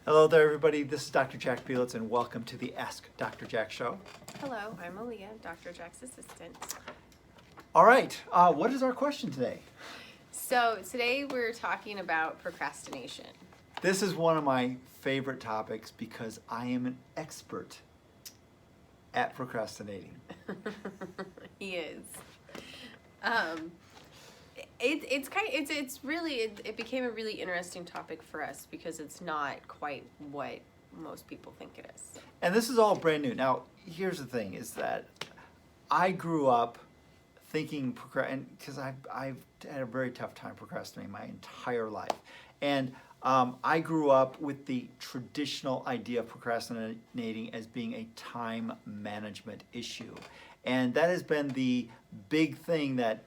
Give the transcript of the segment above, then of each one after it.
Hello there, everybody. This is Dr. Jack Belitz, and welcome to the Ask Dr. Jack Show. Hello, I'm Aaliyah, Dr. Jack's assistant. All right, what is our question today? So today we're talking about procrastination. This is one of my favorite topics because I am an expert at procrastinating. He is. It became a really interesting topic for us because it's not quite what most people think it is. And this is all brand new. Now, here's the thing, is that I grew up thinking, because I've had a very tough time procrastinating my entire life. And I grew up with the traditional idea of procrastinating as being a time management issue. And that has been the big thing that,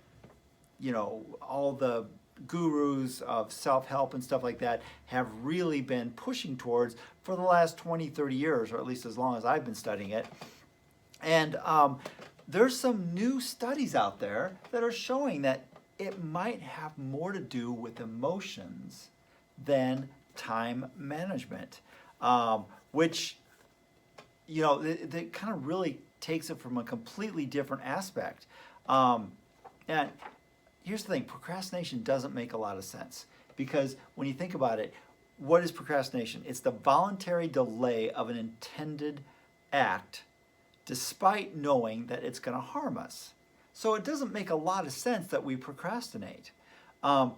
you know, all the gurus of self-help and stuff like that have really been pushing towards for the last 20, 30 years, or at least as long as I've been studying it. And there's some new studies out there that are showing that it might have more to do with emotions than time management, which, you know, it kind of really takes it from a completely different aspect. And here's the thing, procrastination doesn't make a lot of sense, because when you think about it, what is procrastination? It's the voluntary delay of an intended act despite knowing that it's going to harm us. So it doesn't make a lot of sense that we procrastinate. But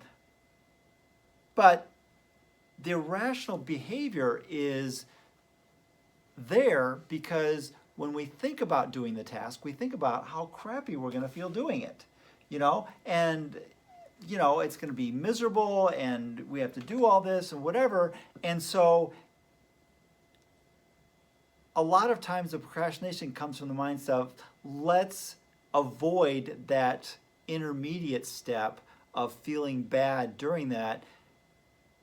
the irrational behavior is there because when we think about doing the task, we think about how crappy we're going to feel doing it. You know, and, you know, it's going to be miserable and we have to do all this and whatever. And so a lot of times the procrastination comes from the mindset of let's avoid that intermediate step of feeling bad during that,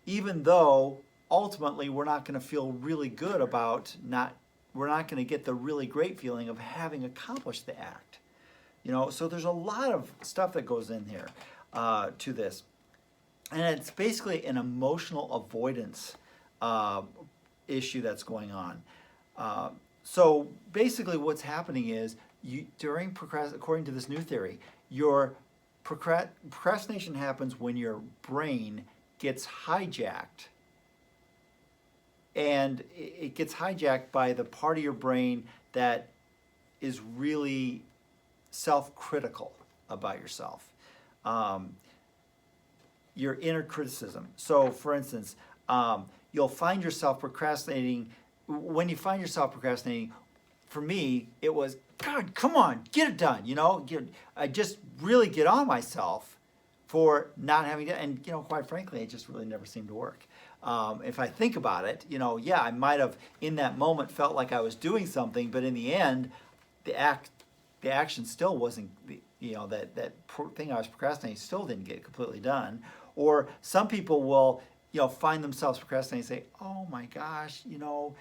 even though ultimately we're not going to feel really good about we're not going to get the really great feeling of having accomplished the act. You know, so there's a lot of stuff that goes in here to this. And it's basically an emotional avoidance issue that's going on. So basically what's happening is, according to this new theory, your procrastination happens when your brain gets hijacked. And it gets hijacked by the part of your brain that is really self-critical about yourself. Your inner criticism. So for instance, you'll find yourself procrastinating. When you find yourself procrastinating, for me, it was, God, come on, get it done. You know, I just really get on myself for not having to, and you know, quite frankly, it just really never seemed to work. If I think about it, you know, yeah, I might have in that moment felt like I was doing something, but in the end, the action still wasn't, you know, that thing I was procrastinating still didn't get completely done. Or some people will, you know, find themselves procrastinating and say, oh my gosh, you know,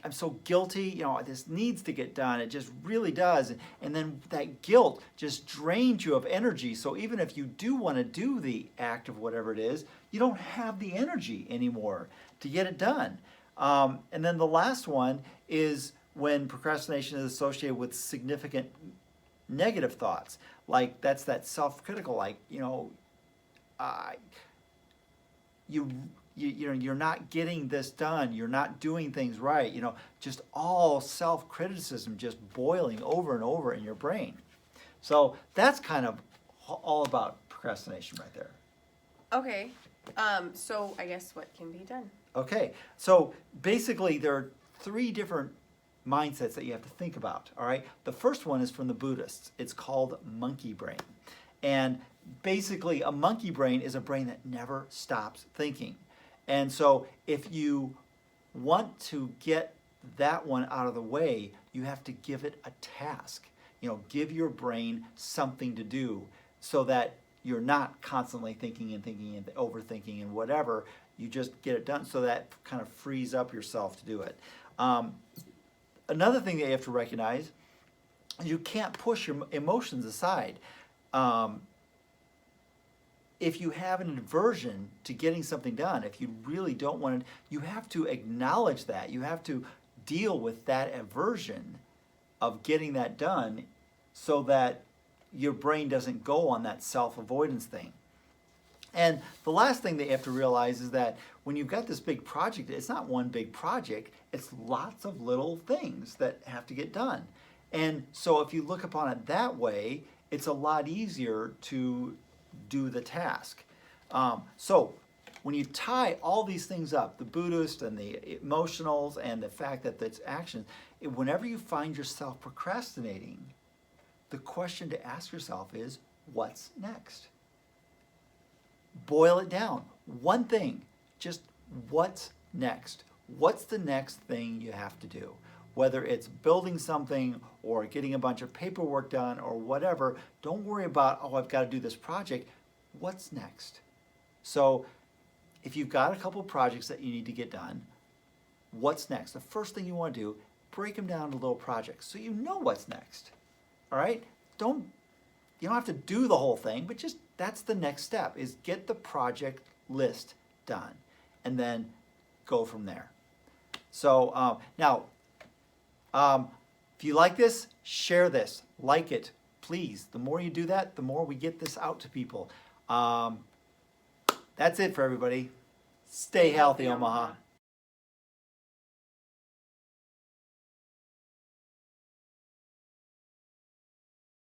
I'm so guilty, you know, this needs to get done. It just really does. And then that guilt just drains you of energy. So even if you do want to do the act of whatever it is, you don't have the energy anymore to get it done. And then the last one is when procrastination is associated with significant negative thoughts. Like that's that self-critical, like, you know, you're not getting this done, you're not doing things right, you know, just all self-criticism just boiling over and over in your brain. So that's kind of all about procrastination right there. Okay, so I guess what can be done? Okay, so basically there are three different mindsets that you have to think about, all right? The first one is from the Buddhists. It's called monkey brain. And basically a monkey brain is a brain that never stops thinking. And so if you want to get that one out of the way, you have to give it a task. You know, give your brain something to do so that you're not constantly thinking and overthinking and whatever. You just get it done, so that kind of frees up yourself to do it. Another thing that you have to recognize, you can't push your emotions aside. if you have an aversion to getting something done, if you really don't want it, you have to acknowledge that. You have to deal with that aversion of getting that done so that your brain doesn't go on that self-avoidance thing. And the last thing that you have to realize is that when you've got this big project, it's not one big project, it's lots of little things that have to get done. And so if you look upon it that way, it's a lot easier to do the task. So when you tie all these things up, the Buddhist and the emotionals and the fact that it's action, whenever you find yourself procrastinating, the question to ask yourself is, what's next? Boil it down. One thing, just what's next? What's the next thing you have to do? Whether it's building something or getting a bunch of paperwork done or whatever, don't worry about, oh, I've got to do this project. What's next? So if you've got a couple projects that you need to get done, what's next? The first thing you want to do, break them down into little projects so you know what's next. All right? You don't have to do the whole thing, but just that's the next step, is get the project list done and then go from there. So now, if you like this, share this, like it, please. The more you do that, the more we get this out to people. That's it for everybody. Stay healthy, Omaha.